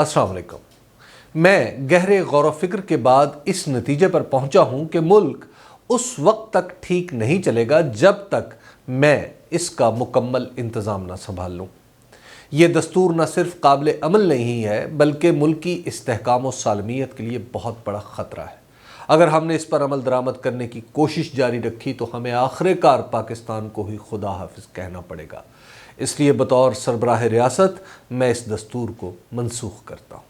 अस्सलाम वालेकुम। मैं गहरे गौर व फिक्र के बाद इस नतीजे पर पहुंचा हूं कि मुल्क उस वक्त तक ठीक नहीं चलेगा जब तक मैं इसका मुकम्मल इंतज़ाम ना संभाल लूँ। ये दस्तूर न सिर्फ काबिल अमल नहीं है बल्कि मुल्क की इस्तेहकाम और सालमियत के लिए बहुत बड़ा ख़तरा है। अगर हमने इस पर अमल दरामद करने की कोशिश जारी रखी तो हमें आखिरकार पाकिस्तान को ही खुदा हाफिज कहना पड़ेगा। इसलिए बतौर सरबराह रियासत मैं इस दस्तूर को मनसूख करता हूँ।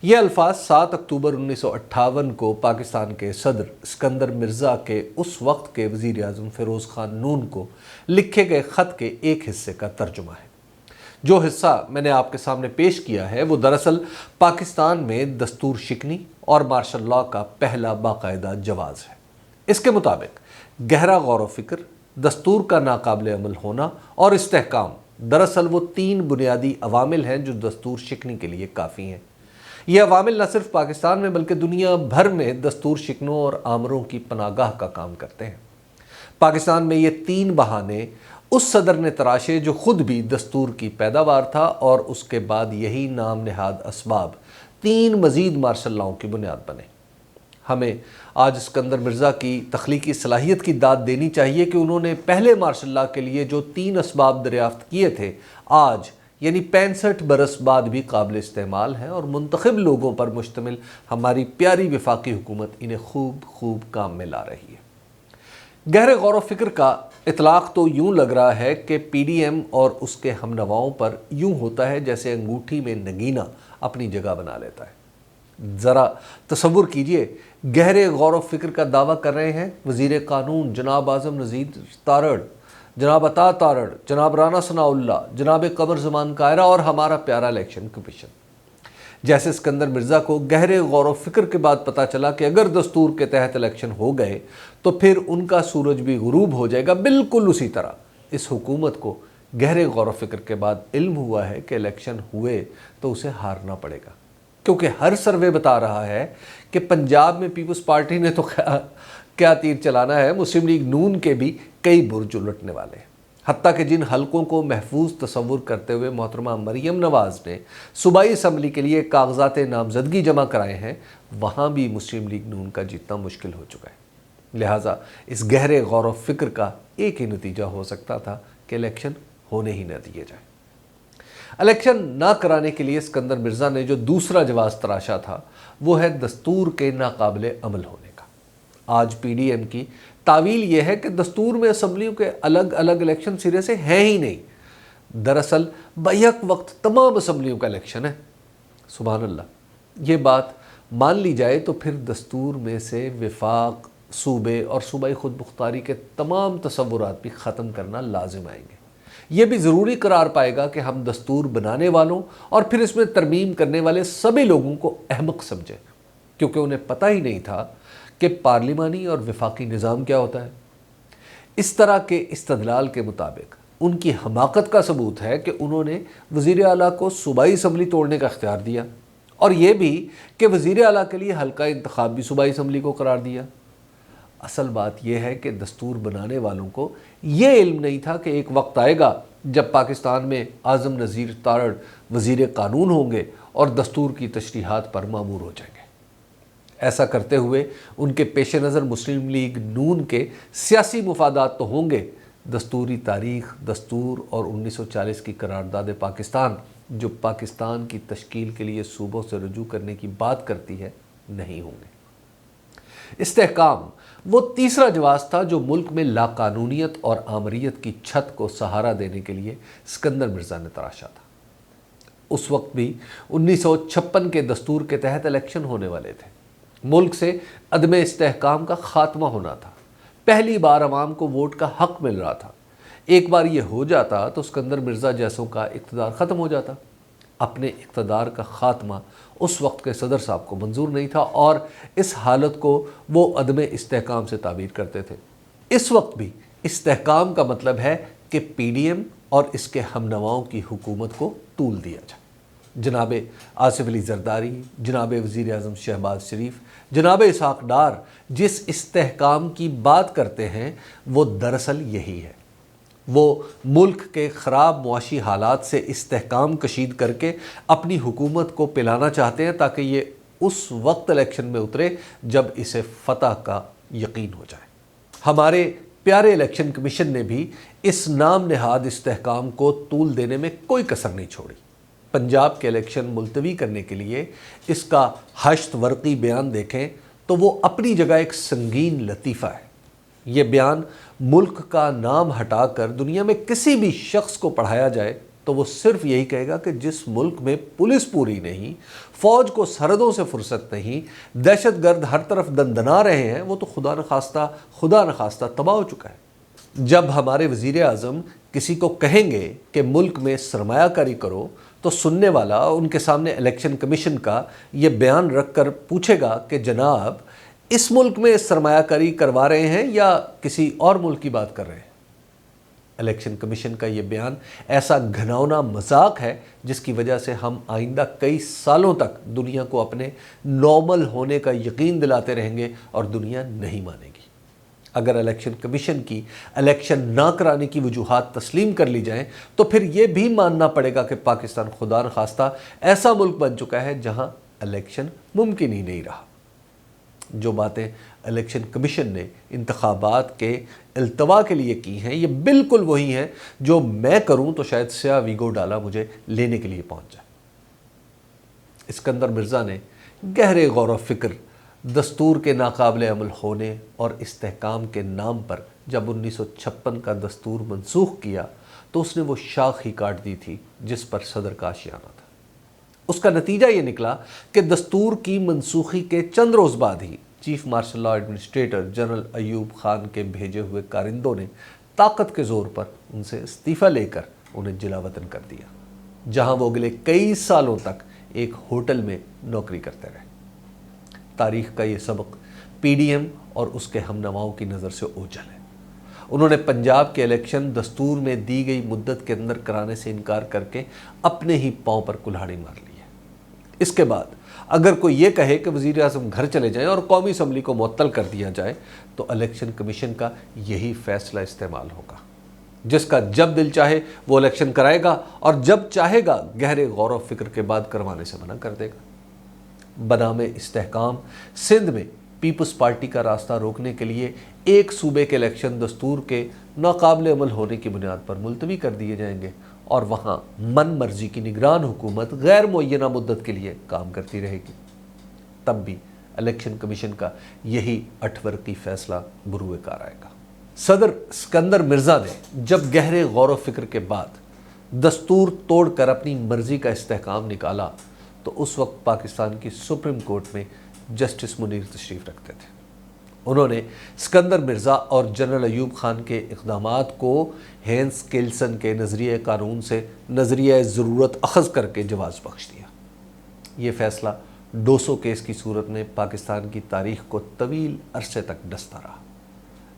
ये अल्फाज 7 अक्टूबर 1958 को पाकिस्तान के सदर सिकंदर मिर्ज़ा के उस वक्त के वज़ीर आज़म फ़िरोज़ ख़ान नून को लिखे गए ख़त के एक हिस्से का तर्जुमा है। जो हिस्सा मैंने आपके सामने पेश किया है वो दरअसल पाकिस्तान में दस्तूर शिकनी और मार्शल लॉ का पहला बाकायदा जवाज़ है। इसके मुताबिक गहरा गौर व फिक्र, दस्तूर का नाकाबिल अमल होना और इस्तेहकाम दरअसल वो 3 बुनियादी अवामिल हैं जो दस्तूर शिकनी के लिए काफ़ी हैं। ये अवामिल न सिर्फ पाकिस्तान में बल्कि दुनिया भर में दस्तूर शिकनों और आमरों की पनागाह का काम करते हैं। पाकिस्तान में ये 3 बहाने उस सदर ने तराशे जो खुद भी दस्तूर की पैदावार था और उसके बाद यही नाम नहाद असबाब 3 मज़ीद मार्शल लॉ की बुनियाद बने। हमें आज सिकंदर मिर्ज़ा की तख्लीकी सलाहियत की दाद देनी चाहिए कि उन्होंने पहले मार्शल लॉ के लिए जो 3 असबाब दरियाफ्त किए थे आज यानी 65 बरस बाद भी काबिल इस्तेमाल हैं और मुंतखब लोगों पर मुश्तमिल हमारी प्यारी वफाकी हुकूमत इन्हें खूब काम में ला रही है। गहरे गौर व फिक्र का इतलाक़ तो यूँ लग रहा है कि PDM और उसके हमनवाओं पर यूँ होता है जैसे अंगूठी में नगीना अपनी जगह बना लेता है। ज़रा तसव्वुर कीजिए, गहरे गौर व फिक्र का दावा कर रहे हैं वज़ीर क़ानून जनाब आज़म नज़ीर तारड़, जनाब अता तारड़, जनाब राना सनाउल्लाह, जनाब कमर ज़मान कायरा और हमारा प्यारा इलेक्शन कमीशन। जैसे सिकंदर मिर्ज़ा को गहरे गौर व फिक्र के बाद पता चला कि अगर दस्तूर के तहत इलेक्शन हो गए तो फिर उनका सूरज भी गुरूब हो जाएगा, बिल्कुल उसी तरह इस हुकूमत को गहरे गौर व फिक्र के बाद इल्म हुआ है कि इलेक्शन हुए तो उसे हारना पड़ेगा, क्योंकि हर सर्वे बता रहा है कि पंजाब में पीपल्स पार्टी ने तो क्या तीर चलाना है, मुस्लिम लीग नून के भी कई बुर्ज उलटने वाले हैं। हत्ता कि जिन हलकों को महफूज तसव्वुर करते हुए मोहतरमा मरियम नवाज़ ने सूबाई असम्बली के लिए कागजात नामजदगी जमा कराए हैं वहाँ भी मुस्लिम लीग नून का जीतना मुश्किल हो चुका है। लिहाजा इस गहरे गौर व फिक्र का एक ही नतीजा हो सकता था कि इलेक्शन होने ही न दिए जाए। इलेक्शन ना कराने के लिए सिकंदर मिर्ज़ा ने जो दूसरा जवाज़ तराशा था वो है दस्तूर के नाकाबिल अमल होने का। आज PDM की तावील ये है कि दस्तूर में असम्बलियों के अलग अलग इलेक्शन सिरे से हैं ही नहीं, दरअसल बैक वक्त तमाम असम्बलियों का इलेक्शन है। सुभान अल्लाह, ये बात मान ली जाए तो फिर दस्तूर में से विफाक, सूबे और सूबाई खुद मुख्तारी के तमाम तसव्वुरात भी ख़त्म करना लाजिम आएंगे। ये भी ज़रूरी करार पाएगा कि हम दस्तूर बनाने वालों और फिर इसमें तरमीम करने वाले सभी लोगों को अहमक समझें, क्योंकि उन्हें पता ही नहीं था कि पार्लिमानी और वफाकी निज़ाम क्या होता है। इस तरह के इस्तदलाल के मुताबिक उनकी हमाकत का सबूत है कि उन्होंने वज़ीर आला को सूबाई असम्बली तोड़ने का इख्तियार दिया और ये भी कि वज़ीर आला के लिए हल्का इंतखाब भी सूबाई असम्बली को करार दिया। असल बात यह है कि दस्तूर बनाने वालों को ये इल्म नहीं था कि एक वक्त आएगा जब पाकिस्तान में आज़म नज़ीर तारड़ वज़ीर क़ानून होंगे और दस्तूर की तशरीहात पर मामूर हो जाएंगे। ऐसा करते हुए उनके पेश नज़र मुस्लिम लीग नून के सियासी मुफादात तो होंगे, दस्तूरी तारीख़, दस्तूर और 1940 की करारदाद पाकिस्तान जो पाकिस्तान की तश्कील के लिए सूबों से रजू करने की बात करती है नहीं होंगे। इस्तेहकाम वो तीसरा जवाज़ था जो मुल्क में लाकानूनियत और आमरीत की छत को सहारा देने के लिए सिकंदर मिर्ज़ा ने तराशा था। उस वक्त भी 1956 के दस्तूर के तहत इलेक्शन होने वाले थे। मुल्क से अदम इस्तेहकाम का ख़ात्मा होना था। पहली बार अवाम को वोट का हक़ मिल रहा था। एक बार ये हो जाता तो सिकंदर मिर्ज़ा जैसों का इक़्तिदार ख़त्म हो जाता। अपने इक़्तिदार का ख़ात्मा उस वक्त के सदर साहब को मंजूर नहीं था और इस हालत को वो अदम इस्तेहकाम से ताबीर करते थे। इस वक्त भी इस्तेहकाम का मतलब है कि PDM और इसके हमनवाओं की हुकूमत को तूल दिया जाए। जनाब आसिफ अली जरदारी, जनाब वज़ीर आज़म शहबाज शरीफ, जनाब इसहाक़ डार जिस इस्तेहकाम की बात करते हैं वो दरअसल यही है। وہ ملک کے خراب معاشی حالات سے استحکام کشید کر کے اپنی حکومت کو پلانا چاہتے ہیں تاکہ یہ اس وقت الیکشن میں اترے جب اسے فتح کا یقین ہو جائے۔ ہمارے پیارے الیکشن کمیشن نے بھی اس نام نہاد استحکام کو طول دینے میں کوئی کسر نہیں چھوڑی۔ پنجاب کے الیکشن ملتوی کرنے کے لیے اس کا 8 ورقی بیان دیکھیں تو وہ اپنی جگہ ایک سنگین لطیفہ ہے۔ یہ بیان ملک کا نام ہٹا کر دنیا میں کسی بھی شخص کو پڑھایا جائے تو وہ صرف یہی کہے گا کہ جس ملک میں پولیس پوری نہیں، فوج کو سرحدوں سے فرصت نہیں، دہشت گرد ہر طرف دندنا رہے ہیں، وہ تو خدا نخواستہ تباہ ہو چکا ہے۔ جب ہمارے وزیر اعظم کسی کو کہیں گے کہ ملک میں سرمایہ کاری کرو تو سننے والا ان کے سامنے الیکشن کمیشن کا یہ بیان رکھ کر پوچھے گا کہ جناب اس ملک میں سرمایہ کاری کروا رہے ہیں یا کسی اور ملک کی بات کر رہے ہیں؟ الیکشن کمیشن کا یہ بیان ایسا گھناؤنا مذاق ہے جس کی وجہ سے ہم آئندہ کئی سالوں تک دنیا کو اپنے نارمل ہونے کا یقین دلاتے رہیں گے اور دنیا نہیں مانے گی۔ اگر الیکشن کمیشن کی الیکشن نہ کرانے کی وجوہات تسلیم کر لی جائیں تو پھر یہ بھی ماننا پڑے گا کہ پاکستان خدا نخواستہ ایسا ملک بن چکا ہے جہاں الیکشن ممکن ہی نہیں رہا۔ جو باتیں الیکشن کمیشن نے انتخابات کے التوا کے لیے کی ہیں یہ بالکل وہی ہیں جو میں کروں تو شاید سیاہ ویگو ڈالا مجھے لینے کے لیے پہنچ جائے۔ اسکندر مرزا نے گہرے غور و فکر دستور کے ناقابل عمل ہونے اور استحکام کے نام پر جب 1956 کا دستور منسوخ کیا تو اس نے وہ شاخ ہی کاٹ دی تھی جس پر صدر کا آشیانہ تھا۔ اس کا نتیجہ یہ نکلا کہ دستور کی منسوخی کے چند روز بعد ہی chief martial law administrator general Ayub Khan کے بھیجے ہوئے کارندوں نے طاقت کے زور پر ان سے استعفیٰ لے کر انہیں جلا وطن کر دیا، جہاں وہ اگلے کئی سالوں تک ایک ہوٹل میں نوکری کرتے رہے۔ تاریخ کا یہ سبق پی ڈی ایم اور اس کے ہم نواؤں کی نظر سے اوجھل ہے۔ انہوں نے پنجاب کے الیکشن دستور میں دی گئی مدت کے اندر کرانے سے انکار کر کے اپنے ہی پاؤں پر کلہاڑی مار لی ہے۔ اس کے بعد اگر کوئی یہ کہے کہ وزیر اعظم گھر چلے جائیں اور قومی اسمبلی کو معطل کر دیا جائے تو الیکشن کمیشن کا یہی فیصلہ استعمال ہوگا۔ جس کا جب دل چاہے وہ الیکشن کرائے گا اور جب چاہے گا گہرے غور و فکر کے بعد کروانے سے منع کر دے گا۔ بنام استحکام سندھ میں پیپلز پارٹی کا راستہ روکنے کے لیے ایک صوبے کے الیکشن دستور کے ناقابل عمل ہونے کی بنیاد پر ملتوی کر دیے جائیں گے اور وہاں من مرضی کی نگران حکومت غیر معینہ مدت کے لیے کام کرتی رہے گی۔ تب بھی الیکشن کمیشن کا یہی 8 ورقی فیصلہ بروئے کار آئے گا۔ صدر اسکندر مرزا نے جب گہرے غور و فکر کے بعد دستور توڑ کر اپنی مرضی کا استحکام نکالا تو اس وقت پاکستان کی سپریم کورٹ میں جسٹس منیر تشریف رکھتے تھے۔ انہوں نے اسکندر مرزا اور جنرل ایوب خان کے اقدامات کو ہینس کیلسن کے نظریہ قانون سے نظریہ ضرورت اخذ کر کے جواز بخش دیا۔ یہ فیصلہ ڈوسو کیس کی صورت میں پاکستان کی تاریخ کو طویل عرصے تک ڈستا رہا۔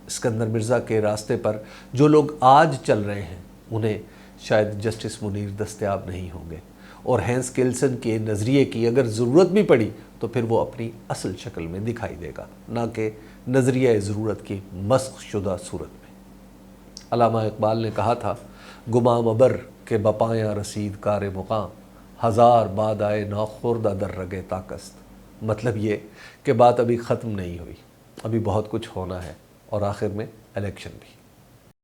اسکندر مرزا کے راستے پر جو لوگ آج چل رہے ہیں انہیں شاید جسٹس منیر دستیاب نہیں ہوں گے، اور ہینس کیلسن کے نظریے کی اگر ضرورت بھی پڑی تو پھر وہ اپنی اصل شکل میں دکھائی دے گا، نہ کہ نظریہ ضرورت کی مسخ شدہ صورت میں۔ علامہ اقبال نے کہا تھا، گمام ابر کے بپایاں رسید کار مقام، ہزار باد آئے ناخوردہ در رگے طاقست۔ مطلب یہ کہ بات ابھی ختم نہیں ہوئی، ابھی بہت کچھ ہونا ہے، اور آخر میں الیکشن بھی۔